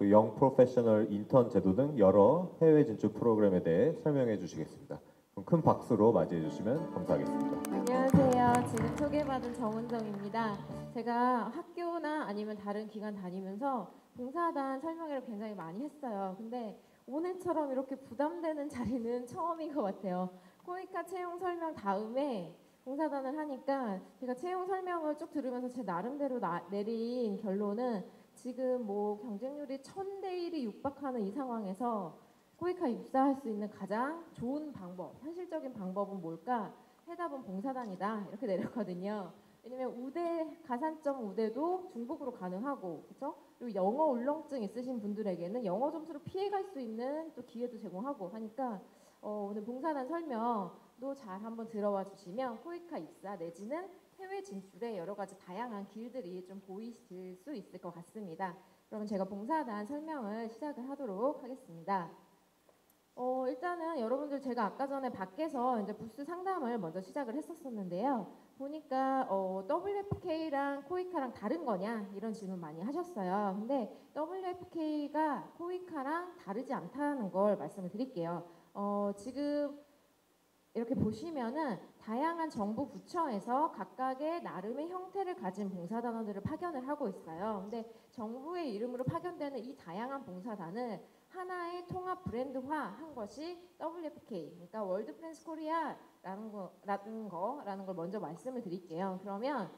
그 영 프로페셔널 인턴 제도 등 여러 해외 진출 프로그램에 대해 설명해 주시겠습니다. 그럼 큰 박수로 맞이해 주시면 감사하겠습니다. 안녕하세요. 지금 소개받은 정은정입니다. 제가 학교나 아니면 다른 기관 다니면서 봉사단 설명회를 굉장히 많이 했어요. 근데 오늘처럼 이렇게 부담되는 자리는 처음인 것 같아요. 코이카 채용 설명 다음에 봉사단을 하니까 제가 채용 설명을 쭉 들으면서 제 나름대로 내린 결론은 지금 뭐 경쟁률이 1000대 1이 육박하는 이 상황에서 코이카 입사할 수 있는 가장 좋은 방법, 현실적인 방법은 뭘까? 해답은 봉사단이다 이렇게 내렸거든요. 왜냐면 우대 가산점 우대도 중복으로 가능하고 그렇죠? 그리고 영어 울렁증 있으신 분들에게는 영어 점수를 피해갈 수 있는 또 기회도 제공하고 하니까 오늘 봉사단 설명도 잘 한번 들어와 주시면 코이카 입사 내지는 해외 진출에 여러 가지 다양한 길들이 좀 보이실 수 있을 것 같습니다. 그러면 제가 봉사단 설명을 시작을 하도록 하겠습니다. 일단은 여러분들 제가 아까 전에 밖에서 이제 부스 상담을 먼저 시작을 했었는데요. 보니까 WFK랑 코이카랑 다른 거냐 이런 질문 많이 하셨어요. 근데 WFK가 코이카랑 다르지 않다는 걸 말씀을 드릴게요. 지금 이렇게 보시면은 다양한 정부 부처에서 각각의 나름의 형태를 가진 봉사단원들을 파견을 하고 있어요. 근데 정부의 이름으로 파견되는 이 다양한 봉사단을 하나의 통합 브랜드화한 것이 WFK, 그러니까 월드 프렌즈 코리아라는 걸 먼저 말씀을 드릴게요. 그러면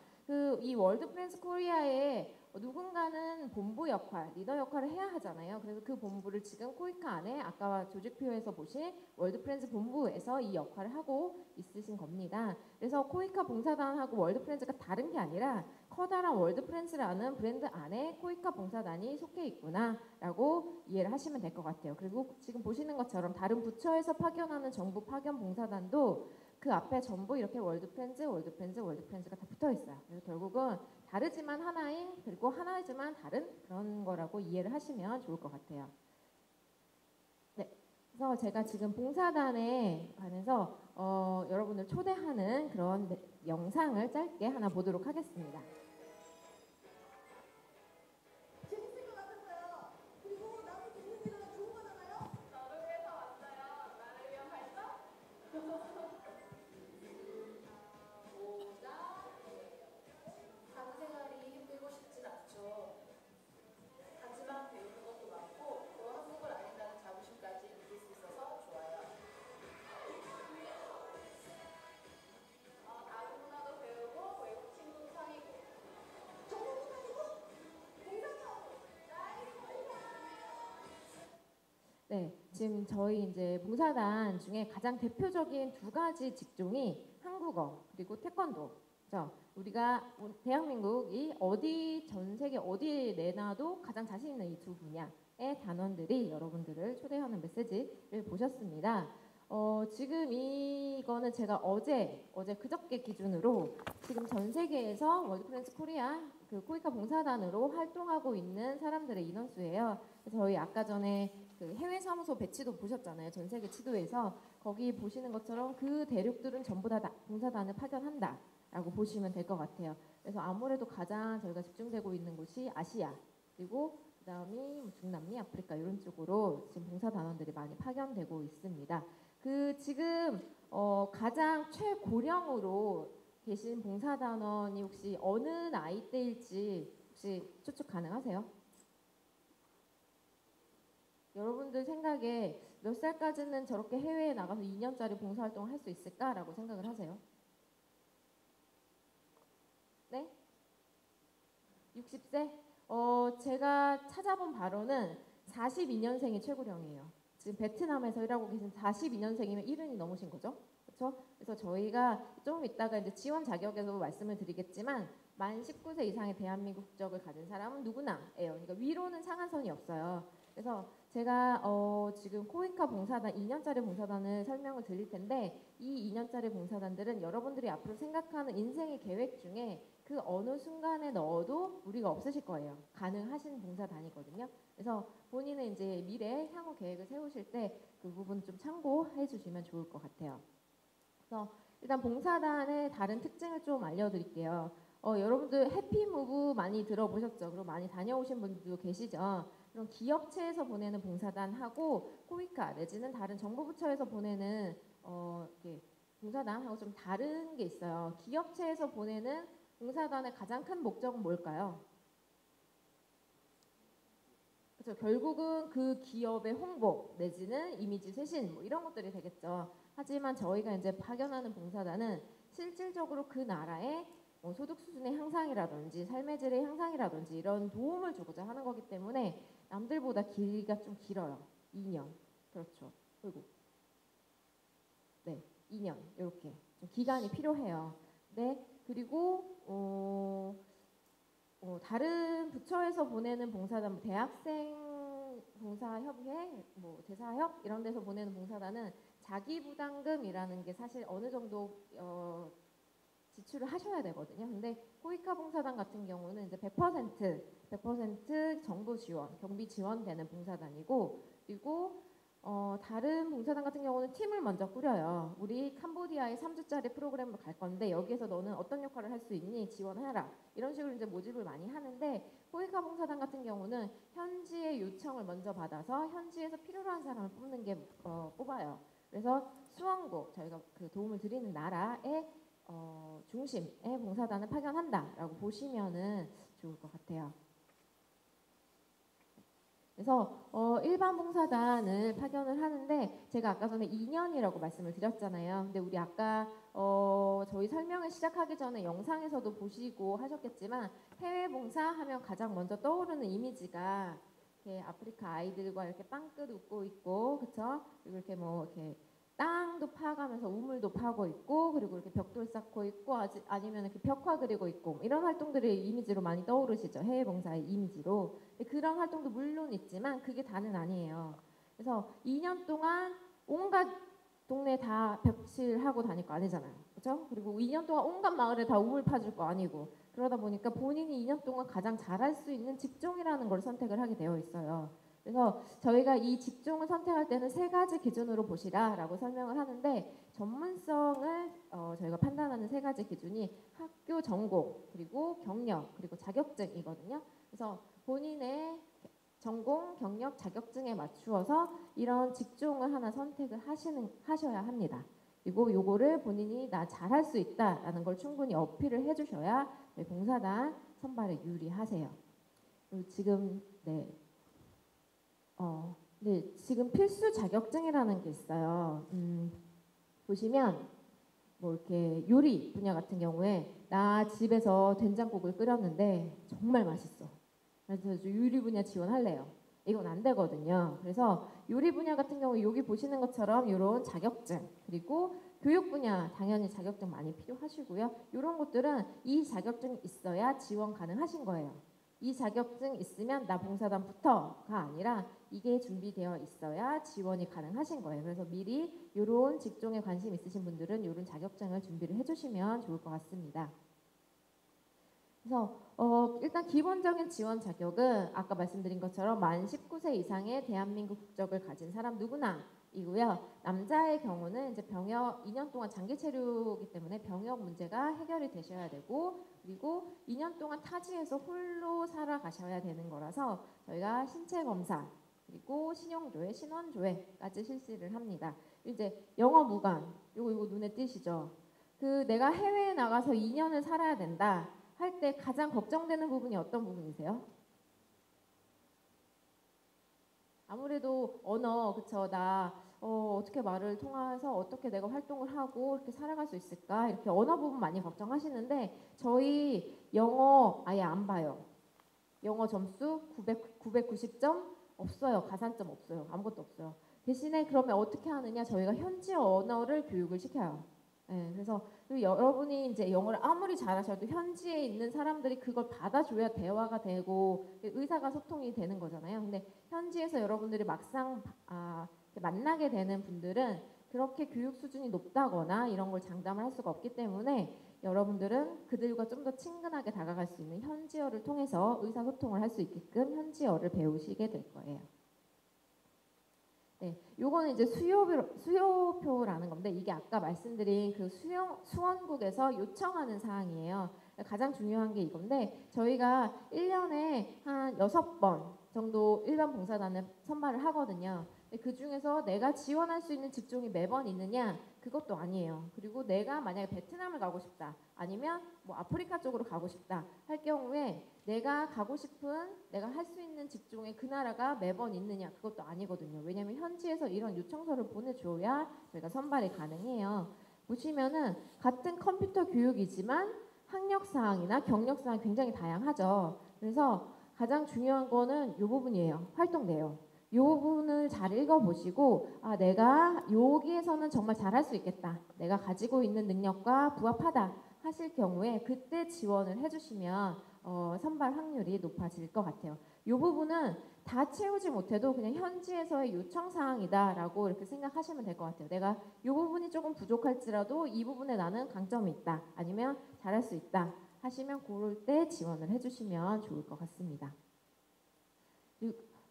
이 월드 프렌즈 코리아의 누군가는 본부 역할, 리더 역할을 해야 하잖아요. 그래서 그 본부를 지금 코이카 안에 아까 조직표에서 보신 월드 프렌즈 본부에서 이 역할을 하고 있으신 겁니다. 그래서 코이카 봉사단하고 월드 프렌즈가 다른 게 아니라 커다란 월드 프렌즈라는 브랜드 안에 코이카 봉사단이 속해 있구나라고 이해를 하시면 될 것 같아요. 그리고 지금 보시는 것처럼 다른 부처에서 파견하는 정부 파견 봉사단도 그 앞에 전부 이렇게 월드 프렌즈가 다 붙어 있어요. 그래서 결국은 다르지만 하나인 그리고 하나이지만 다른 그런 거라고 이해를 하시면 좋을 것 같아요. 네, 그래서 제가 지금 봉사단에 관해서 여러분을 초대하는 그런 영상을 짧게 하나 보도록 하겠습니다. 네, 지금 저희 이제 봉사단 중에 가장 대표적인 두 가지 직종이 한국어 그리고 태권도죠. 우리가 대한민국이 전 세계 어디에 내놔도 가장 자신 있는 이 두 분야의 단원들이 여러분들을 초대하는 메시지를 보셨습니다. 지금 이거는 제가 어제 그저께 기준으로 지금 전 세계에서 월드 프렌즈 코리아 그 코이카 봉사단으로 활동하고 있는 사람들의 인원수예요. 그래서 저희 아까 전에 그 해외 사무소 배치도 보셨잖아요. 전 세계 지도에서 거기 보시는 것처럼 그 대륙들은 전부 다 봉사단을 파견한다라고 보시면 될 것 같아요. 그래서 아무래도 가장 저희가 집중되고 있는 곳이 아시아 그리고 그다음이 중남미, 아프리카 이런 쪽으로 지금 봉사단원들이 많이 파견되고 있습니다. 지금 가장 최고령으로 계신 봉사단원이 혹시 어느 나이대일지 혹시 추측 가능하세요? 여러분들 생각에 몇 살까지는 저렇게 해외에 나가서 2년짜리 봉사활동을 할 수 있을까라고 생각을 하세요? 네? 60세? 제가 찾아본 바로는 42년생이 최고령이에요. 지금 베트남에서 일하고 계신 42년생이면 70이 넘으신 거죠? 그렇죠? 그래서 저희가 좀 이따가 이제 지원 자격에서 말씀을 드리겠지만 만 19세 이상의 대한민국 국적을 가진 사람은 누구나예요. 그러니까 위로는 상한선이 없어요. 그래서 제가 지금 코이카 봉사단 2년짜리 봉사단을 설명을 드릴 텐데 이 2년짜리 봉사단들은 여러분들이 앞으로 생각하는 인생의 계획 중에 그 어느 순간에 넣어도 무리가 없으실 거예요. 가능하신 봉사단이거든요. 그래서 본인의 이제 미래 향후 계획을 세우실 때 그 부분 좀 참고해 주시면 좋을 것 같아요. 그래서 일단 봉사단의 다른 특징을 좀 알려드릴게요. 여러분들 해피무브 많이 들어보셨죠? 그리고 많이 다녀오신 분들도 계시죠? 그런 기업체에서 보내는 봉사단하고 코이카 내지는 다른 정부 부처에서 보내는 이렇게 봉사단하고 좀 다른 게 있어요. 기업체에서 보내는 봉사단의 가장 큰 목적은 뭘까요? 그렇죠. 결국은 그 기업의 홍보 내지는 이미지 쇄신 뭐 이런 것들이 되겠죠. 하지만 저희가 이제 파견하는 봉사단은 실질적으로 그 나라의 소득 수준의 향상이라든지 삶의 질의 향상이라든지 이런 도움을 주고자 하는 거기 때문에 남들보다 길이가 좀 길어요. 2년. 그렇죠. 그리고 네, 2년 이렇게 좀 기간이 필요해요. 네, 그리고 다른 부처에서 보내는 봉사단, 대학생 봉사협회, 뭐 대사협 이런 데서 보내는 봉사단은 자기 부담금이라는 게 사실 어느 정도 지출을 하셔야 되거든요. 근데 코이카 봉사단 같은 경우는 이제 100% 정부 지원, 경비 지원되는 봉사단이고, 그리고 다른 봉사단 같은 경우는 팀을 먼저 꾸려요. 우리 캄보디아에 3주짜리 프로그램을 갈 건데 여기에서 너는 어떤 역할을 할 수 있니? 지원해라. 이런 식으로 이제 모집을 많이 하는데 코이카 봉사단 같은 경우는 현지의 요청을 먼저 받아서 현지에서 필요로 한 사람을 뽑는 게 뽑아요. 그래서 수원국 저희가 그 도움을 드리는 나라의 중심의 봉사단을 파견한다라고 보시면은 좋을 것 같아요. 그래서 일반 봉사단을 파견을 하는데 제가 아까 전에 2년이라고 말씀을 드렸잖아요. 근데 우리 아까 저희 설명을 시작하기 전에 영상에서도 보시고 하셨겠지만 해외 봉사하면 가장 먼저 떠오르는 이미지가 이렇게 아프리카 아이들과 이렇게 빵끝 웃고 있고, 그렇죠? 그리고 이렇게 뭐 이렇게 땅도 파가면서 우물도 파고 있고, 그리고 이렇게 벽돌 쌓고 있고, 아니면 이렇게 벽화 그리고 있고, 이런 활동들이 이미지로 많이 떠오르시죠. 해외 봉사의 이미지로. 그런 활동도 물론 있지만 그게 다는 아니에요. 그래서 2년 동안 온갖 동네 다 벽칠하고 다닐 거 아니잖아요. 그렇죠? 그리고 2년 동안 온갖 마을에 다 우물 파줄 거 아니고, 그러다 보니까 본인이 2년 동안 가장 잘할 수 있는 직종이라는 걸 선택을 하게 되어 있어요. 그래서 저희가 이 직종을 선택할 때는 3가지 기준으로 보시라라고 설명을 하는데, 전문성을 저희가 판단하는 3가지 기준이 학교 전공, 그리고 경력, 그리고 자격증이거든요. 그래서 본인의 전공, 경력, 자격증에 맞추어서 이런 직종을 하나 선택을 하셔야 합니다. 그리고 요거를 본인이 나 잘할 수 있다라는 걸 충분히 어필을 해주셔야 봉사단 선발에 유리하세요. 그리고 지금 지금 필수 자격증이라는 게 있어요. 보시면 뭐 이렇게 요리 분야 같은 경우에 나 집에서 된장국을 끓였는데 정말 맛있어. 그래서 요리 분야 지원할래요. 이건 안 되거든요. 그래서 요리 분야 같은 경우 여기 보시는 것처럼 이런 자격증, 그리고 교육 분야 당연히 자격증 많이 필요하시고요. 이런 것들은 이 자격증이 있어야 지원 가능하신 거예요. 이 자격증 있으면 나 봉사단부터가 아니라 이게 준비되어 있어야 지원이 가능하신 거예요. 그래서 미리 이런 직종에 관심 있으신 분들은 이런 자격증을 준비를 해주시면 좋을 것 같습니다. 그래서 일단 기본적인 지원 자격은 아까 말씀드린 것처럼 만 19세 이상의 대한민국 국적을 가진 사람 누구나 이고요. 남자의 경우는 이제 병역 2년 동안 장기 체류이기 때문에 병역 문제가 해결이 되셔야 되고, 그리고 2년 동안 타지에서 홀로 살아가셔야 되는 거라서 저희가 신체 검사, 그리고 신용조회, 신원조회까지 실시를 합니다. 이제 영어 무관, 이거 눈에 띄시죠? 그 내가 해외에 나가서 2년을 살아야 된다 할 때 가장 걱정되는 부분이 어떤 부분이세요? 아무래도 언어, 그쵸? 나 어떻게 말을 통해서 어떻게 내가 활동을 하고 이렇게 살아갈 수 있을까? 이렇게 언어 부분 많이 걱정하시는데 저희 영어 아예 안 봐요. 영어 점수 990점 없어요. 가산점 없어요. 아무것도 없어요. 대신에 그러면 어떻게 하느냐? 저희가 현지 언어를 교육을 시켜요. 네, 그래서 여러분이 이제 영어를 아무리 잘하셔도 현지에 있는 사람들이 그걸 받아줘야 대화가 되고 의사가 소통이 되는 거잖아요. 근데 현지에서 여러분들이 막상 만나게 되는 분들은 그렇게 교육 수준이 높다거나 이런 걸 장담을 할 수가 없기 때문에 여러분들은 그들과 좀 더 친근하게 다가갈 수 있는 현지어를 통해서 의사소통을 할 수 있게끔 현지어를 배우시게 될 거예요. 네, 요거는 이제 수요표라는 건데 이게 아까 말씀드린 그 수원국에서 요청하는 사항이에요. 가장 중요한 게 이건데 저희가 1년에 한 6번 정도 일반 봉사단을 선발을 하거든요. 그 중에서 내가 지원할 수 있는 직종이 매번 있느냐? 그것도 아니에요. 그리고 내가 만약에 베트남을 가고 싶다, 아니면 뭐 아프리카 쪽으로 가고 싶다 할 경우에 내가 가고 싶은, 내가 할 수 있는 직종의 그 나라가 매번 있느냐? 그것도 아니거든요. 왜냐하면 현지에서 이런 요청서를 보내줘야 저희가 선발이 가능해요. 보시면은 같은 컴퓨터 교육이지만 학력 사항이나 경력 사항이 굉장히 다양하죠. 그래서 가장 중요한 거는 이 부분이에요. 활동 내용. 이 부분을 잘 읽어보시고, 아, 내가 여기에서는 정말 잘할 수 있겠다, 내가 가지고 있는 능력과 부합하다 하실 경우에 그때 지원을 해주시면 선발 확률이 높아질 것 같아요. 이 부분은 다 채우지 못해도 그냥 현지에서의 요청 사항이다라고 이렇게 생각하시면 될 것 같아요. 내가 이 부분이 조금 부족할지라도 이 부분에 나는 강점이 있다, 아니면 잘할 수 있다 하시면 그럴 때 지원을 해주시면 좋을 것 같습니다.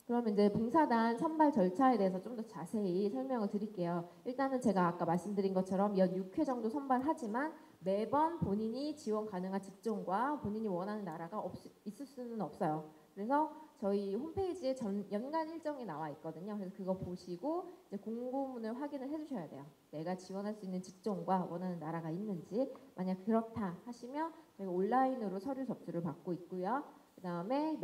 그러면 이제 봉사단 선발 절차에 대해서 좀 더 자세히 설명을 드릴게요. 일단은 제가 아까 말씀드린 것처럼 연 6회 정도 선발하지만 매번 본인이 지원 가능한 직종과 본인이 원하는 나라가 있을 수는 없어요. 그래서 저희 홈페이지에 연간 일정이 나와 있거든요. 그래서 그거 보시고 이제 공고문을 확인을 해주셔야 돼요. 내가 지원할 수 있는 직종과 원하는 나라가 있는지. 만약 그렇다 하시면 저희가 온라인으로 서류 접수를 받고 있고요. 그 다음에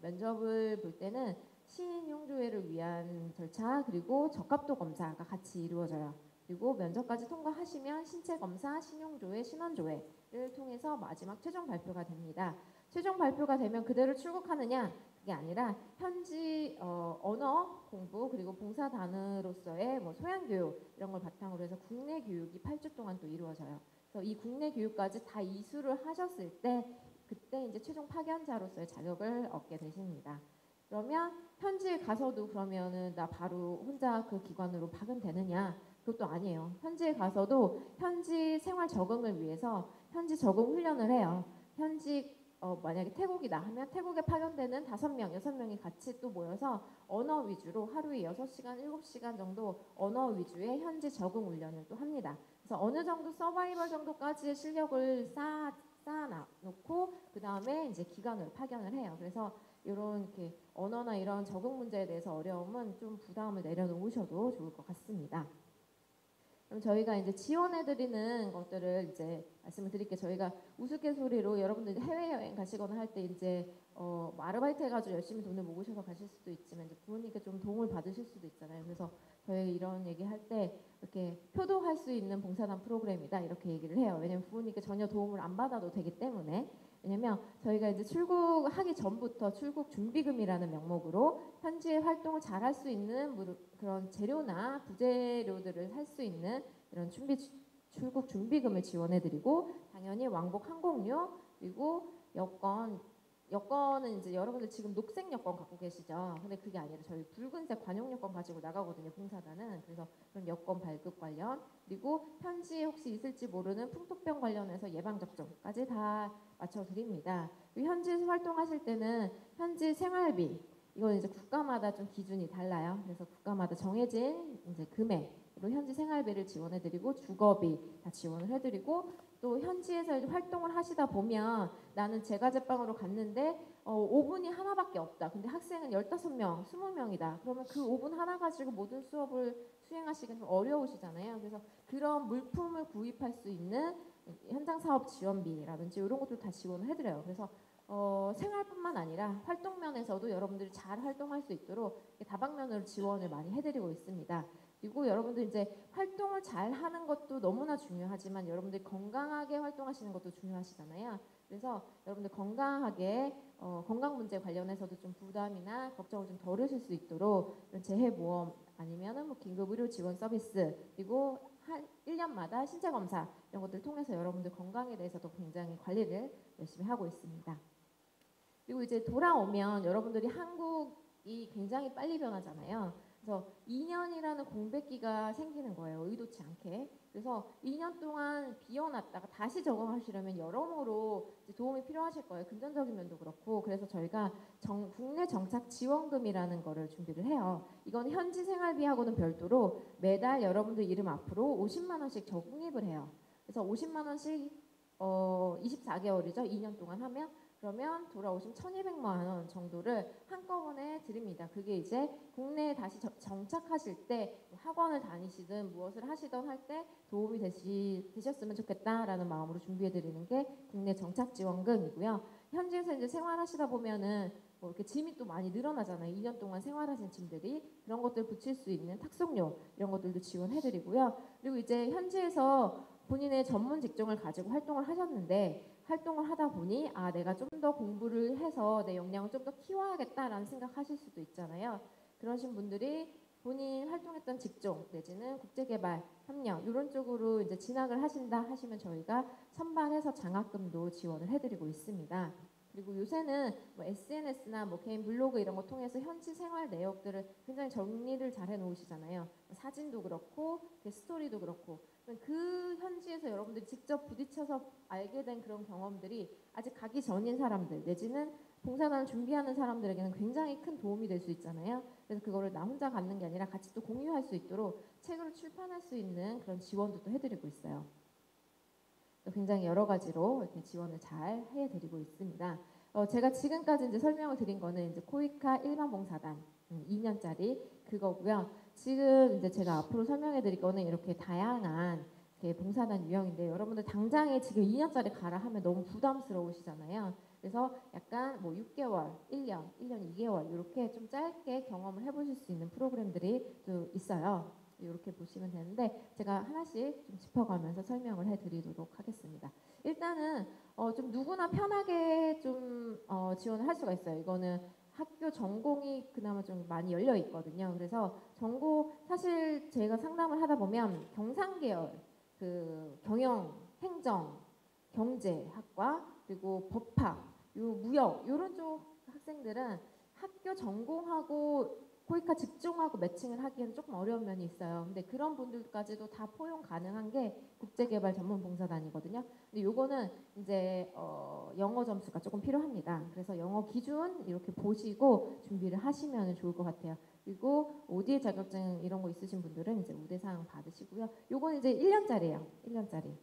면접을 볼 때는 신용조회를 위한 절차, 그리고 적합도 검사가 같이 이루어져요. 그리고 면접까지 통과하시면 신체 검사, 신용조회, 신원조회를 통해서 마지막 최종 발표가 됩니다. 최종 발표가 되면 그대로 출국하느냐? 그게 아니라 현지 언어 공부, 그리고 봉사단으로서의 뭐 소양 교육 이런 걸 바탕으로 해서 국내 교육이 8주 동안 또 이루어져요. 그래서 이 국내 교육까지 다 이수를 하셨을 때 그때 이제 최종 파견자로서의 자격을 얻게 되십니다. 그러면 현지에 가서도 그러면은 나 바로 혼자 그 기관으로 파견되느냐? 그것도 아니에요. 현지에 가서도 현지 생활 적응을 위해서 현지 적응 훈련을 해요. 현지 만약에 태국이다 하면 태국에 파견되는 5명, 6명이 같이 또 모여서 언어 위주로 하루에 6시간, 7시간 정도 언어 위주의 현지 적응 훈련을 또 합니다. 그래서 어느 정도 서바이벌 정도까지의 실력을 쌓아놓고 그 다음에 이제 기관으로 파견을 해요. 그래서 이런 이렇게 언어나 이런 적응 문제에 대해서 어려움은 좀 부담을 내려놓으셔도 좋을 것 같습니다. 그럼 저희가 이제 지원해드리는 것들을 이제 말씀을 드릴게요. 저희가 우스갯소리로 여러분들 해외여행 가시거나 할 때 이제 뭐 아르바이트 해가지고 열심히 돈을 모으셔서 가실 수도 있지만 이제 부모님께 좀 도움을 받으실 수도 있잖아요. 그래서 저희 이런 얘기 할 때 이렇게 표도할 수 있는 봉사단 프로그램이다 이렇게 얘기를 해요. 왜냐면 부모님께 전혀 도움을 안 받아도 되기 때문에. 왜냐면 저희가 이제 출국하기 전부터 출국 준비금이라는 명목으로 현지의 활동을 잘 할 수 있는 그런 재료나 부재료들을 살 수 있는 이런 출국 준비금을 지원해드리고, 당연히 왕복 항공료, 그리고 여권은 이제 여러분들 지금 녹색 여권 갖고 계시죠? 근데 그게 아니라 저희 붉은색 관용 여권 가지고 나가거든요, 봉사단은. 그래서 그런 여권 발급 관련, 그리고 현지에 혹시 있을지 모르는 풍토병 관련해서 예방접종까지 다 맞춰드립니다. 현지에서 활동하실 때는 현지 생활비, 이건 이제 국가마다 좀 기준이 달라요. 그래서 국가마다 정해진 이제 금액으로 현지 생활비를 지원해드리고, 주거비 다 지원을 해드리고, 또 현지에서 이제 활동을 하시다 보면 나는 제과제빵으로 갔는데 5분이 하나밖에 없다. 근데 학생은 15명, 20명이다. 그러면 그 5분 하나 가지고 모든 수업을 수행하시기는 좀 어려우시잖아요. 그래서 그런 물품을 구입할 수 있는 현장 사업 지원비라든지 이런 것도 다 지원을 해드려요. 그래서 생활뿐만 아니라 활동 면에서도 여러분들이 잘 활동할 수 있도록 다방면으로 지원을 많이 해드리고 있습니다. 그리고 여러분들 이제 활동을 잘 하는 것도 너무나 중요하지만 여러분들이 건강하게 활동하시는 것도 중요하시잖아요. 그래서 여러분들 건강하게 건강 문제 관련해서도 좀 부담이나 걱정을 좀 덜으실 수 있도록 이런 재해보험 아니면은 뭐 긴급 의료 지원 서비스, 그리고 한 1년마다 신체 검사 이런 것들 통해서 여러분들 건강에 대해서도 굉장히 관리를 열심히 하고 있습니다. 그리고 이제 돌아오면 여러분들이 한국이 굉장히 빨리 변하잖아요. 그래서 2년이라는 공백기가 생기는 거예요, 의도치 않게. 그래서 2년 동안 비워놨다가 다시 적응하시려면 여러모로 이제 도움이 필요하실 거예요. 금전적인 면도 그렇고. 그래서 저희가 국내 정착 지원금이라는 거를 준비를 해요. 이건 현지 생활비하고는 별도로 매달 여러분들 이름 앞으로 50만 원씩 저금입을 해요. 그래서 50만 원씩 24개월이죠. 2년 동안 하면. 그러면 돌아오시면 1,200만 원 정도를 한꺼번에 드립니다. 그게 이제 국내에 다시 정착하실 때뭐 학원을 다니시든 무엇을 하시든 할 때 도움이 되셨으면 좋겠다라는 마음으로 준비해 드리는 게 국내 정착 지원금이고요. 현지에서 이제 생활하시다 보면은 뭐 이렇게 짐이 또 많이 늘어나잖아요. 2년 동안 생활하신 짐들이 그런 것들 붙일 수 있는 탁송료 이런 것들도 지원해 드리고요. 그리고 이제 현지에서 본인의 전문 직종을 가지고 활동을 하셨는데 활동을 하다 보니 아 내가 좀 더 공부를 해서 내 역량을 좀 더 키워야겠다라는 생각하실 수도 있잖아요. 그러신 분들이 본인 활동했던 직종 내지는 국제개발, 협력 이런 쪽으로 이제 진학을 하신다 하시면 저희가 선발해서 장학금도 지원을 해드리고 있습니다. 그리고 요새는 뭐 SNS나 뭐 개인 블로그 이런 거 통해서 현지 생활 내역들을 굉장히 정리를 잘 해놓으시잖아요. 사진도 그렇고 스토리도 그렇고 그 현지에서 여러분들이 직접 부딪혀서 알게 된 그런 경험들이 아직 가기 전인 사람들 내지는 봉사단을 준비하는 사람들에게는 굉장히 큰 도움이 될 수 있잖아요. 그래서 그거를 나 혼자 갖는 게 아니라 같이 또 공유할 수 있도록 책으로 출판할 수 있는 그런 지원도 또 해드리고 있어요. 굉장히 여러 가지로 이렇게 지원을 잘 해드리고 있습니다. 제가 지금까지 이제 설명을 드린 거는 이제 코이카 일반 봉사단 2년짜리 그거고요. 지금 이제 제가 앞으로 설명해 드릴 거는 이렇게 다양한 이렇게 봉사단 유형인데 여러분들 당장에 지금 2년짜리 가라 하면 너무 부담스러우시잖아요. 그래서 약간 뭐 6개월, 1년, 1년 2개월 이렇게 좀 짧게 경험을 해보실 수 있는 프로그램들이 또 있어요. 이렇게 보시면 되는데 제가 하나씩 좀 짚어가면서 설명을 해드리도록 하겠습니다. 일단은 좀 누구나 편하게 좀 지원을 할 수가 있어요. 이거는 학교 전공이 그나마 좀 많이 열려 있거든요. 그래서 전공 사실 제가 상담을 하다 보면 경상계열, 그 경영, 행정, 경제학과 그리고 법학, 요 무역 이런 쪽 학생들은 학교 전공하고 코이카 직종하고 매칭을 하기에는 조금 어려운 면이 있어요. 근데 그런 분들까지도 다 포용 가능한 게 국제개발 전문 봉사단이거든요. 근데 요거는 이제 영어 점수가 조금 필요합니다. 그래서 영어 기준 이렇게 보시고 준비를 하시면 좋을 것 같아요. 그리고 ODA 자격증 이런 거 있으신 분들은 이제 우대사항 받으시고요. 요거는 이제 1년짜리예요. 1년짜리.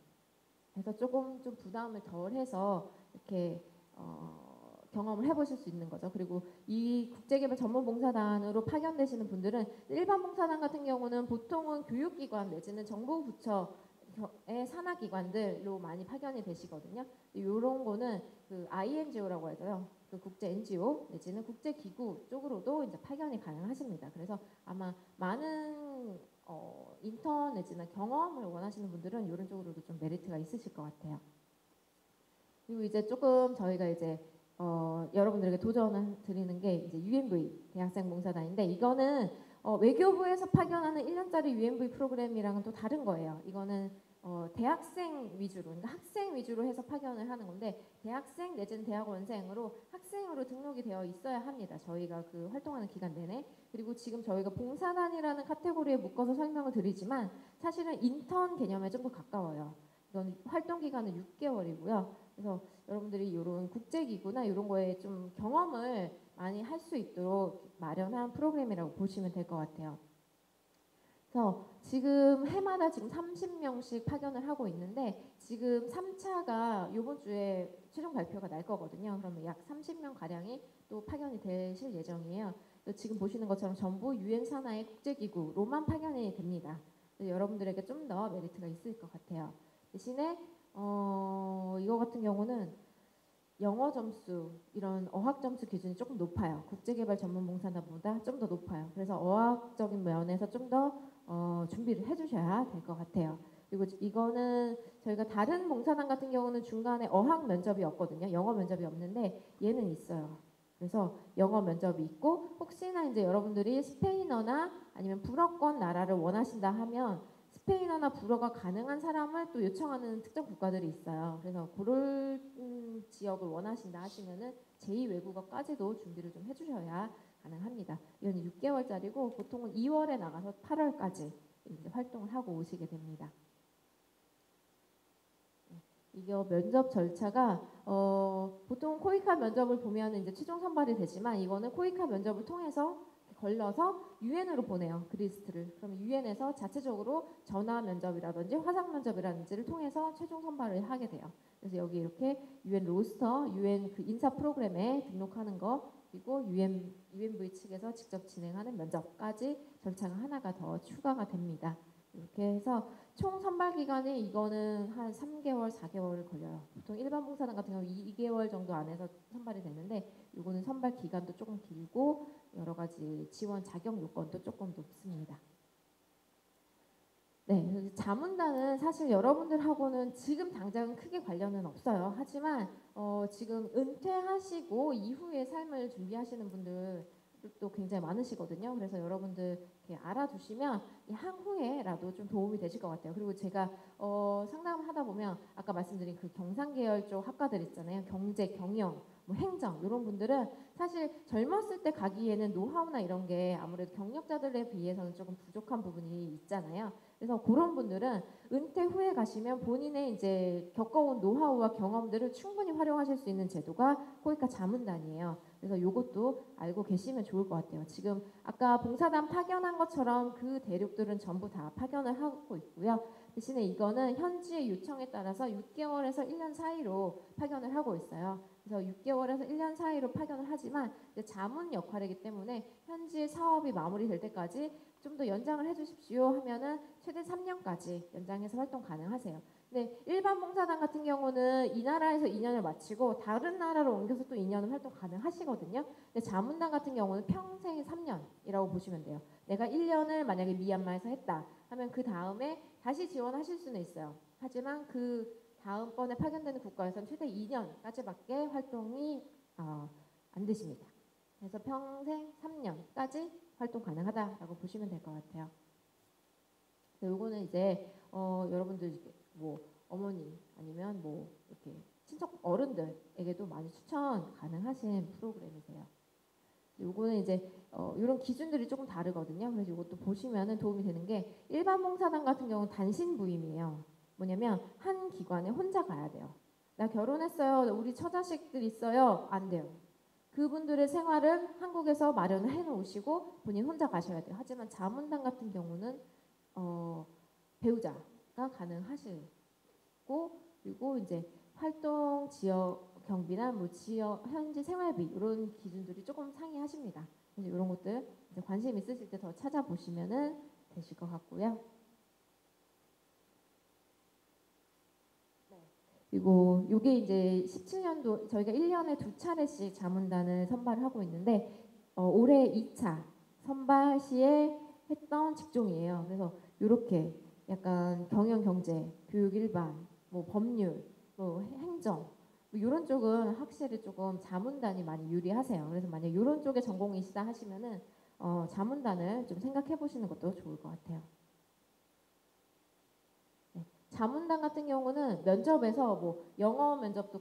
그래서 조금 좀 부담을 덜해서 이렇게 경험을 해보실 수 있는 거죠. 그리고 이 국제개발 전문봉사단으로 파견되시는 분들은 일반 봉사단 같은 경우는 보통은 교육기관 내지는 정부 부처의 산하기관들로 많이 파견이 되시거든요. 이런 거는 그 INGO라고 하죠. 그 국제 NGO 내지는 국제기구 쪽으로도 이제 파견이 가능하십니다. 그래서 아마 많은 인턴 내지는 경험을 원하시는 분들은 이런 쪽으로도 좀 메리트가 있으실 것 같아요. 그리고 이제 조금 저희가 이제 여러분들에게 도전을 드리는 게 이제 UNV 대학생 봉사단인데 이거는 외교부에서 파견하는 1년짜리 UNV 프로그램이랑은 또 다른 거예요. 이거는 대학생 위주로, 그러니까 학생 위주로 해서 파견을 하는 건데 대학생 내지는 대학원생으로 학생으로 등록이 되어 있어야 합니다. 저희가 그 활동하는 기간 내내. 그리고 지금 저희가 봉사단이라는 카테고리에 묶어서 설명을 드리지만 사실은 인턴 개념에 좀 더 가까워요. 이건 활동 기간은 6개월이고요. 그래서 여러분들이 이런 국제기구나 이런 거에 좀 경험을 많이 할 수 있도록 마련한 프로그램이라고 보시면 될 것 같아요. 그래서 지금 해마다 지금 30명씩 파견을 하고 있는데 지금 3차가 이번 주에 최종 발표가 날 거거든요. 그러면 약 30명 가량이 또 파견이 되실 예정이에요. 지금 보시는 것처럼 전부 유엔 산하의 국제기구로만 파견이 됩니다. 여러분들에게 좀 더 메리트가 있을 것 같아요. 대신에 이거 같은 경우는 영어 점수 이런 어학 점수 기준이 조금 높아요. 국제개발 전문 봉사단보다 좀 더 높아요. 그래서 어학적인 면에서 좀 더 준비를 해주셔야 될 것 같아요. 그리고 이거는 저희가 다른 봉사단 같은 경우는 중간에 어학 면접이 없거든요. 영어 면접이 없는데 얘는 있어요. 그래서 영어 면접이 있고 혹시나 이제 여러분들이 스페인어나 아니면 불어권 나라를 원하신다 하면 스페인어나 불어가 가능한 사람을 또 요청하는 특정 국가들이 있어요. 그래서 그럴 지역을 원하신다 하시면은 제2 외국어까지도 준비를 좀 해주셔야 가능합니다. 이건 6개월짜리고 보통은 2월에 나가서 8월까지 이제 활동을 하고 오시게 됩니다. 이게 면접 절차가 보통 코이카 면접을 보면 이제 최종 선발이 되지만 이거는 코이카 면접을 통해서 걸러서 유엔으로 보내요. 그 리스트를. 그러면 유엔에서 자체적으로 전화 면접이라든지 화상 면접이라든지를 통해서 최종 선발을 하게 돼요. 그래서 여기 이렇게 유엔 로스터, 유엔 그 인사 프로그램에 등록하는 거, 그리고 UNV 측에서 직접 진행하는 면접까지 절차가 하나가 더 추가가 됩니다. 이렇게 해서 총 선발 기간이 이거는 한 3개월, 4개월 걸려요. 보통 일반 봉사단 같은 경우 2개월 정도 안에서 선발이 되는데 이거는 선발 기간도 조금 길고 여러 가지 지원 자격 요건도 조금 높습니다. 네, 그래서 자문단은 사실 여러분들하고는 지금 당장은 크게 관련은 없어요. 하지만 지금 은퇴하시고 이후의 삶을 준비하시는 분들도 굉장히 많으시거든요. 그래서 여러분들 이렇게 알아두시면 향후에라도 좀 도움이 되실 것 같아요. 그리고 제가 상담하다 보면 아까 말씀드린 그 경상계열 쪽 학과들 있잖아요. 경제, 경영, 뭐 행정 이런 분들은 사실 젊었을 때 가기에는 노하우나 이런 게 아무래도 경력자들에 비해서는 조금 부족한 부분이 있잖아요. 그래서 그런 분들은 은퇴 후에 가시면 본인의 이제 겪어온 노하우와 경험들을 충분히 활용하실 수 있는 제도가 코이카 자문단이에요. 그래서 이것도 알고 계시면 좋을 것 같아요. 지금 아까 봉사단 파견한 것처럼 그 대륙들은 전부 다 파견을 하고 있고요. 대신에 이거는 현지의 요청에 따라서 6개월에서 1년 사이로 파견을 하고 있어요. 그래서 6개월에서 1년 사이로 파견을 하지만 이제 자문 역할이기 때문에 현지의 사업이 마무리될 때까지 좀 더 연장을 해주십시오 하면은 최대 3년까지 연장해서 활동 가능하세요. 근데 일반 봉사단 같은 경우는 이 나라에서 2년을 마치고 다른 나라로 옮겨서 또 2년을 활동 가능하시거든요. 근데 자문단 같은 경우는 평생 3년이라고 보시면 돼요. 내가 1년을 만약에 미얀마에서 했다 하면 그 다음에 다시 지원하실 수는 있어요. 하지만 그 다음번에 파견되는 국가에서는 최대 2년까지밖에 활동이 안 되십니다. 그래서 평생 3년까지 활동 가능하다라고 보시면 될 것 같아요. 요거는 이제 여러분들 뭐 어머니 아니면 뭐 이렇게 친척 어른들에게도 많이 추천 가능하신 프로그램이세요. 요거는 이제 이런 기준들이 조금 다르거든요. 그래서 이것도 보시면은 도움이 되는 게 일반 봉사단 같은 경우는 단신 부임이에요. 뭐냐면 한 기관에 혼자 가야 돼요. 나 결혼했어요. 우리 처자식들 있어요. 안 돼요. 그분들의 생활은 한국에서 마련을 해놓으시고 본인 혼자 가셔야 돼요. 하지만 자문단 같은 경우는 배우자가 가능하시고 그리고 이제 활동 지역 경비나 뭐 지역 현지 생활비 이런 기준들이 조금 상이하십니다. 그래서 이런 것들 이제 관심 있으실 때 더 찾아보시면은 되실 것 같고요. 그리고 이게 이제 17년도 저희가 1년에 2차례씩 자문단을 선발하고 있는데 올해 2차 선발 시에 했던 직종이에요. 그래서 이렇게 약간 경영, 경제, 교육 일반, 뭐 법률, 뭐 행정 뭐 이런 쪽은 확실히 조금 자문단이 많이 유리하세요. 그래서 만약 이런 쪽에 전공이시다 하시면은 자문단을 좀 생각해 보시는 것도 좋을 것 같아요. 자문단 같은 경우는 면접에서 뭐 영어 면접도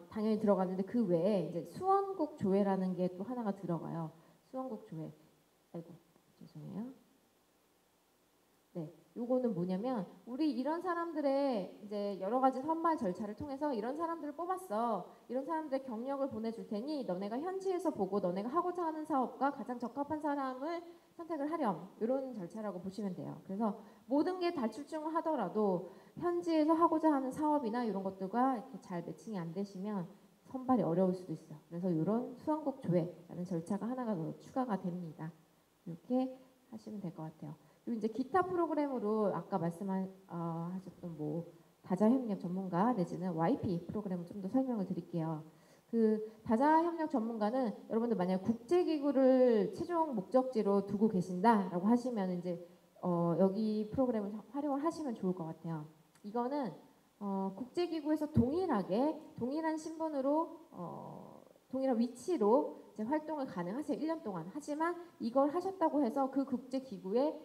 당연히 들어가는데 그 외에 이제 수원국 조회라는 게 또 하나가 들어가요. 수원국 조회. 아이고 죄송해요. 네, 요거는 뭐냐면 우리 이런 사람들의 이제 여러 가지 선발 절차를 통해서 이런 사람들을 뽑았어. 이런 사람들의 경력을 보내줄 테니 너네가 현지에서 보고 너네가 하고자 하는 사업과 가장 적합한 사람을 선택을 하렴. 이런 절차라고 보시면 돼요. 그래서 모든 게 다 출중하더라도 현지에서 하고자 하는 사업이나 이런 것들과 이렇게 잘 매칭이 안 되시면 선발이 어려울 수도 있어요. 그래서 이런 수원국 조회라는 절차가 하나가 더 추가가 됩니다. 이렇게 하시면 될 것 같아요. 그리고 이제 기타 프로그램으로 아까 말씀하셨던 뭐 다자협력 전문가 내지는 YP 프로그램을 좀 더 설명을 드릴게요. 그 다자협력 전문가는 여러분들 만약 국제기구를 최종 목적지로 두고 계신다라고 하시면 이제 여기 프로그램을 활용을 하시면 좋을 것 같아요. 이거는 국제기구에서 동일한 신분으로 동일한 위치로 이제 활동을 가능하세요. 1년 동안. 하지만 이걸 하셨다고 해서 그 국제기구에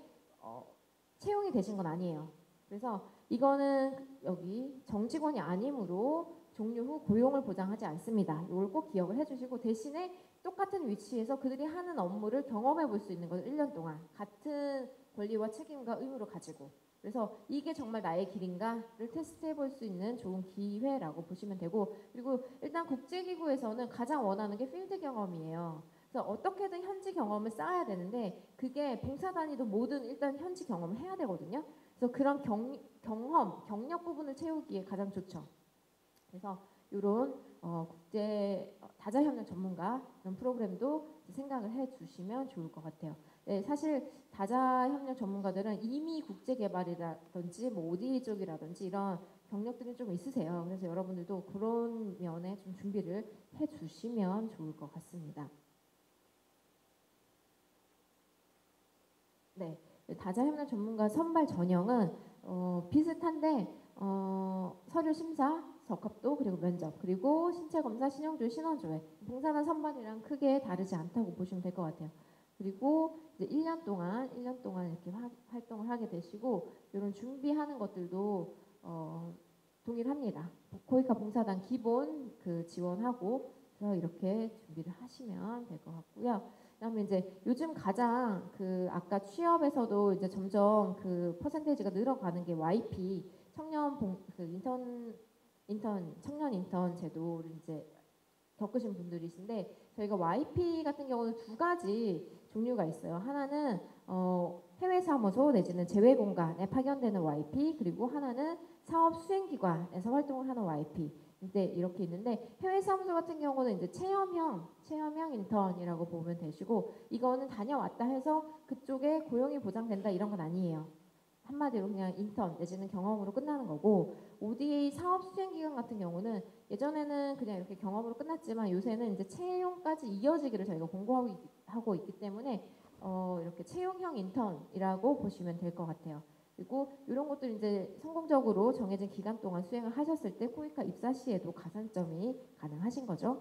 채용이 되신 건 아니에요. 그래서 이거는 여기 정직원이 아니므로 종료 후 고용을 보장하지 않습니다. 이걸 꼭 기억을 해주시고 대신에 똑같은 위치에서 그들이 하는 업무를 경험해 볼 수 있는 거죠. 1년 동안 같은 권리와 책임과 의무를 가지고. 그래서 이게 정말 나의 길인가를 테스트해 볼 수 있는 좋은 기회라고 보시면 되고 그리고 일단 국제기구에서는 가장 원하는 게 필드 경험이에요. 그래서 어떻게든 현지 경험을 쌓아야 되는데 그게 봉사단위도 뭐든 일단 현지 경험을 해야 되거든요. 그래서 그런 경험, 경력 부분을 채우기에 가장 좋죠. 그래서 이런 국제 다자협력 전문가 이런 프로그램도 생각을 해주시면 좋을 것 같아요. 네, 사실 다자협력 전문가들은 이미 국제개발이라든지 뭐 ODA 쪽이라든지 이런 경력들이 좀 있으세요. 그래서 여러분들도 그런 면에 좀 준비를 해주시면 좋을 것 같습니다. 네, 다자협력 전문가 선발 전형은 비슷한데 서류 심사, 적합도 그리고 면접 그리고 신체 검사, 신용조회, 신원조회 봉사단 선발이랑 크게 다르지 않다고 보시면 될 것 같아요. 그리고 이제 1년 동안 이렇게 활동을 하게 되시고 이런 준비하는 것들도 동일합니다. 코이카 봉사단 기본 그 지원하고 그래서 이렇게 준비를 하시면 될 것 같고요. 그다음에 이제 요즘 가장 그 아까 취업에서도 이제 점점 그 퍼센테이지가 늘어가는 게 YP 그 청년 인턴 제도를 이제 겪으신 분들이신데 저희가 YP 같은 경우는 두 가지 종류가 있어요. 하나는 해외 사무소 내지는 재외 공간에 파견되는 YP 그리고 하나는 사업 수행기관에서 활동을 하는 YP. 이제 이렇게 있는데 해외 사무소 같은 경우는 이제 체험형 인턴이라고 보면 되시고 이거는 다녀왔다 해서 그쪽에 고용이 보장된다 이런 건 아니에요. 한마디로 그냥 인턴 내지는 경험으로 끝나는 거고 ODA 사업 수행 기간 같은 경우는 예전에는 그냥 이렇게 경험으로 끝났지만 요새는 이제 채용까지 이어지기를 저희가 공고하고 있기 때문에 이렇게 채용형 인턴이라고 보시면 될 것 같아요. 그리고 이런 것들 이제 성공적으로 정해진 기간 동안 수행을 하셨을 때 코이카 입사 시에도 가산점이 가능하신 거죠.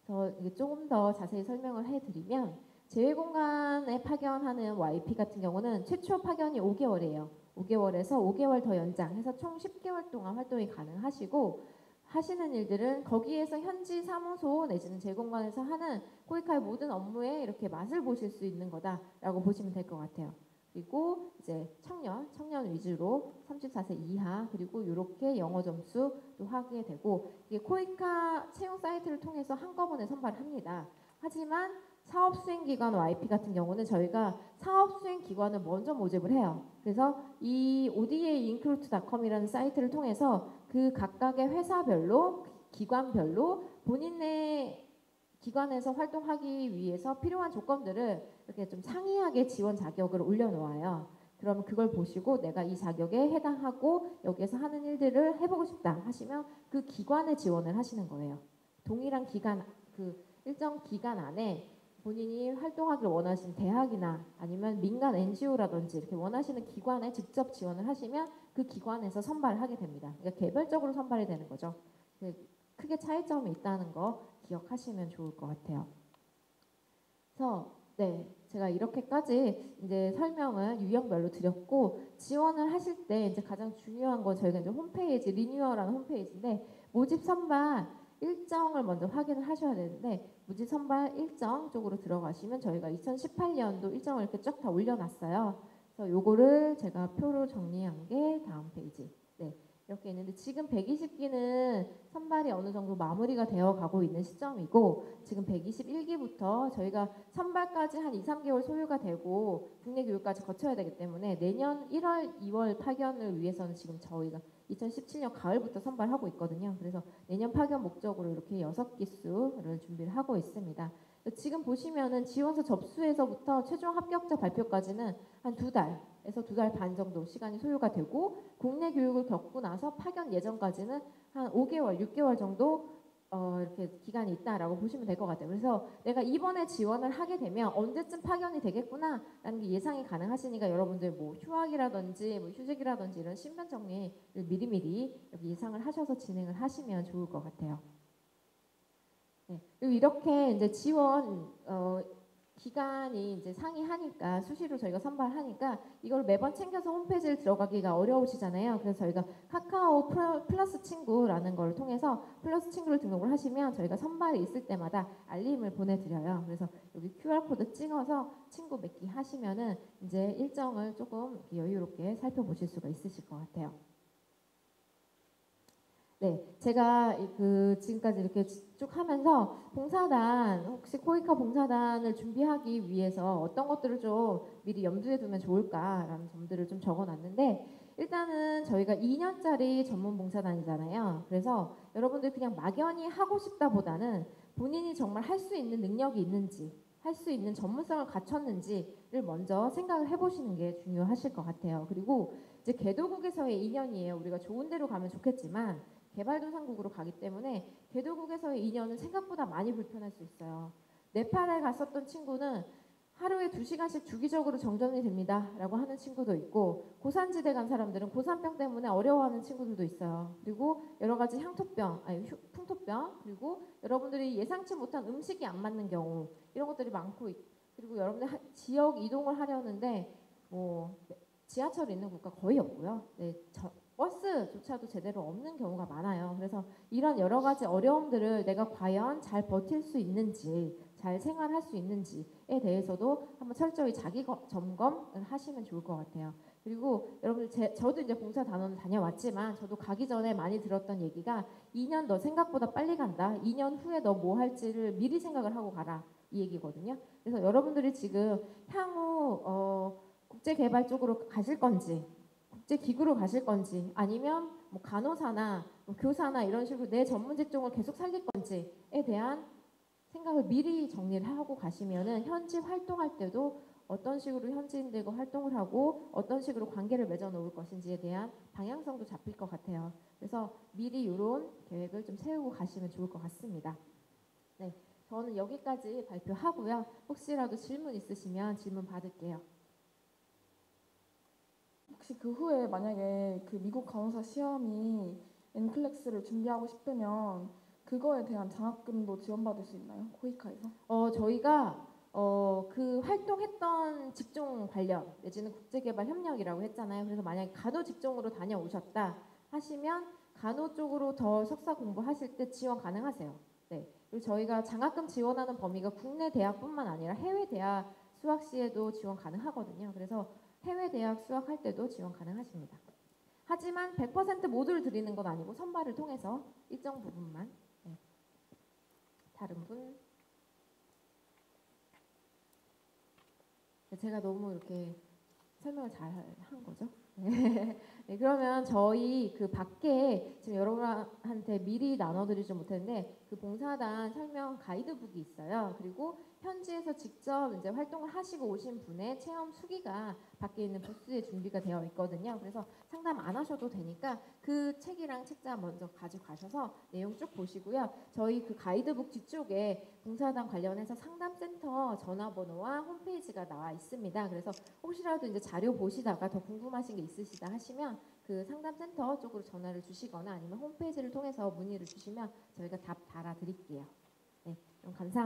그래서 이게 조금 더 자세히 설명을 해드리면 재외공간에 파견하는 YP 같은 경우는 최초 파견이 5개월이에요. 5개월에서 5개월 더 연장해서 총 10개월 동안 활동이 가능하시고 하시는 일들은 거기에서 현지 사무소 내지는 재공간에서 하는 코이카의 모든 업무에 이렇게 맛을 보실 수 있는 거다라고 보시면 될 것 같아요. 그리고 이제 청년 위주로 34세 이하 그리고 이렇게 영어 점수도 하게 되고 이게 코이카 채용 사이트를 통해서 한꺼번에 선발을 합니다. 하지만 사업 수행 기관 YP 같은 경우는 저희가 사업 수행 기관을 먼저 모집을 해요. 그래서 이 odainrecruit.com이라는 사이트를 통해서 그 각각의 회사별로 기관별로 본인의 기관에서 활동하기 위해서 필요한 조건들을 이렇게 좀 상이하게 지원 자격을 올려놓아요. 그러면 그걸 보시고 내가 이 자격에 해당하고 여기에서 하는 일들을 해보고 싶다 하시면 그 기관에 지원을 하시는 거예요. 동일한 기간, 그 일정 기간 안에 본인이 활동하길 원하시는 대학이나 아니면 민간 NGO라든지 이렇게 원하시는 기관에 직접 지원을 하시면 그 기관에서 선발을 하게 됩니다. 그러니까 개별적으로 선발이 되는 거죠. 크게 차이점이 있다는 거 기억하시면 좋을 것 같아요. 그래서 네, 제가 이렇게까지 이제 설명을 유형별로 드렸고 지원을 하실 때 이제 가장 중요한 건 저희가 이제 홈페이지 리뉴얼하는 홈페이지인데 모집 선발 일정을 먼저 확인을 하셔야 되는데 모집 선발 일정 쪽으로 들어가시면 저희가 2018년도 일정을 이렇게 쫙 다 올려놨어요. 그래서 요거를 제가 표로 정리한 게 다음 페이지. 네. 이렇게 있는데 지금 120기는 선발이 어느 정도 마무리가 되어 가고 있는 시점이고 지금 121기부터 저희가 선발까지 한 2, 3개월 소요가 되고 국내 교육까지 거쳐야 되기 때문에 내년 1월, 2월 파견을 위해서는 지금 저희가 2017년 가을부터 선발하고 있거든요. 그래서 내년 파견 목적으로 이렇게 6기수를 준비를 하고 있습니다. 지금 보시면은 지원서 접수에서부터 최종 합격자 발표까지는 한 2달에서 2달 반 정도 시간이 소요가 되고 국내 교육을 겪고 나서 파견 예정까지는 한 5개월, 6개월 정도 이렇게 기간이 있다라고 보시면 될 것 같아요. 그래서 내가 이번에 지원을 하게 되면 언제쯤 파견이 되겠구나라는 게 예상이 가능하시니까 여러분들 뭐 휴학이라든지 뭐 휴직이라든지 이런 신변 정리를 미리미리 예상을 하셔서 진행을 하시면 좋을 것 같아요. 네. 그리고 이렇게 이제 지원 기간이 이제 상이하니까 수시로 저희가 선발하니까 이걸 매번 챙겨서 홈페이지를 들어가기가 어려우시잖아요. 그래서 저희가 카카오 플러스 친구라는 걸 통해서 플러스 친구를 등록을 하시면 저희가 선발이 있을 때마다 알림을 보내드려요. 그래서 여기 QR코드 찍어서 친구 맺기 하시면은 이제 일정을 조금 여유롭게 살펴보실 수가 있으실 것 같아요. 네, 제가 지금까지 이렇게 쭉 하면서 봉사단, 혹시 코이카 봉사단을 준비하기 위해서 어떤 것들을 좀 미리 염두에 두면 좋을까라는 점들을 좀 적어놨는데, 일단은 저희가 2년짜리 전문 봉사단이잖아요. 그래서 여러분들 그냥 막연히 하고 싶다보다는 본인이 정말 할 수 있는 능력이 있는지, 할 수 있는 전문성을 갖췄는지를 먼저 생각을 해보시는 게 중요하실 것 같아요. 그리고 이제 개도국에서의 2년이에요. 우리가 좋은 데로 가면 좋겠지만 개발도상국으로 가기 때문에 개도국에서의 2년은 생각보다 많이 불편할 수 있어요. 네팔에 갔었던 친구는 하루에 2시간씩 주기적으로 정전이 됩니다 라고 하는 친구도 있고, 고산지대 간 사람들은 고산병 때문에 어려워하는 친구들도 있어요. 그리고 여러 가지 향토병, 아니 풍토병, 그리고 여러분들이 예상치 못한 음식이 안 맞는 경우, 이런 것들이 많고, 그리고 여러분들 지역 이동을 하려는데 뭐 지하철이 있는 국가 거의 없고요. 네, 버스조차도 제대로 없는 경우가 많아요. 그래서 이런 여러 가지 어려움들을 내가 과연 잘 버틸 수 있는지, 잘 생활할 수 있는지에 대해서도 한번 철저히 자기 점검을 하시면 좋을 것 같아요. 그리고 여러분들, 저도 이제 봉사단원을 다녀왔지만 저도 가기 전에 많이 들었던 얘기가 2년 너 생각보다 빨리 간다. 2년 후에 너 뭐 할지를 미리 생각을 하고 가라. 이 얘기거든요. 그래서 여러분들이 지금 향후 국제개발 쪽으로 가실 건지, 국제기구로 가실 건지, 아니면 뭐 간호사나 뭐 교사나 이런 식으로 내 전문 직종을 계속 살릴 건지에 대한 생각을 미리 정리를 하고 가시면은 현지 활동할 때도 어떤 식으로 현지인들과 활동을 하고 어떤 식으로 관계를 맺어 놓을 것인지에 대한 방향성도 잡힐 것 같아요. 그래서 미리 이런 계획을 좀 세우고 가시면 좋을 것 같습니다. 네, 저는 여기까지 발표하고요. 혹시라도 질문 있으시면 질문 받을게요. 혹시 그 후에 만약에 그 미국 간호사 시험이 NCLEX를 준비하고 싶으면 그거에 대한 장학금도 지원받을 수 있나요? 코이카에서? 저희가 그 활동했던 직종 관련 내지는 국제개발 협력이라고 했잖아요. 그래서 만약에 간호 직종으로 다녀오셨다 하시면 간호 쪽으로 더 석사 공부하실 때 지원 가능하세요. 네. 그리고 저희가 장학금 지원하는 범위가 국내 대학뿐만 아니라 해외 대학 수학 시에도 지원 가능하거든요. 그래서 해외 대학 수학할 때도 지원 가능하십니다. 하지만 100% 모두를 드리는 건 아니고 선발을 통해서 일정 부분만. 네. 다른 분? 제가 너무 이렇게 설명을 잘 한 거죠. 네. 네, 그러면 저희 그 밖에 지금 여러분한테 미리 나눠드리지 못했는데 그 봉사단 설명 가이드북이 있어요. 그리고 현지에서 직접 이제 활동을 하시고 오신 분의 체험 수기가 밖에 있는 부스에 준비가 되어 있거든요. 그래서 상담 안 하셔도 되니까 그 책이랑 책자 먼저 가지고 가셔서 내용 쭉 보시고요. 저희 그 가이드북 뒤쪽에 봉사단 관련해서 상담센터 전화번호와 홈페이지가 나와 있습니다. 그래서 혹시라도 이제 자료 보시다가 더 궁금하신 게 있으시다 하시면 그 상담센터 쪽으로 전화를 주시거나 아니면 홈페이지를 통해서 문의를 주시면 저희가 답 달아드릴게요. 네, 그럼 감사합니다.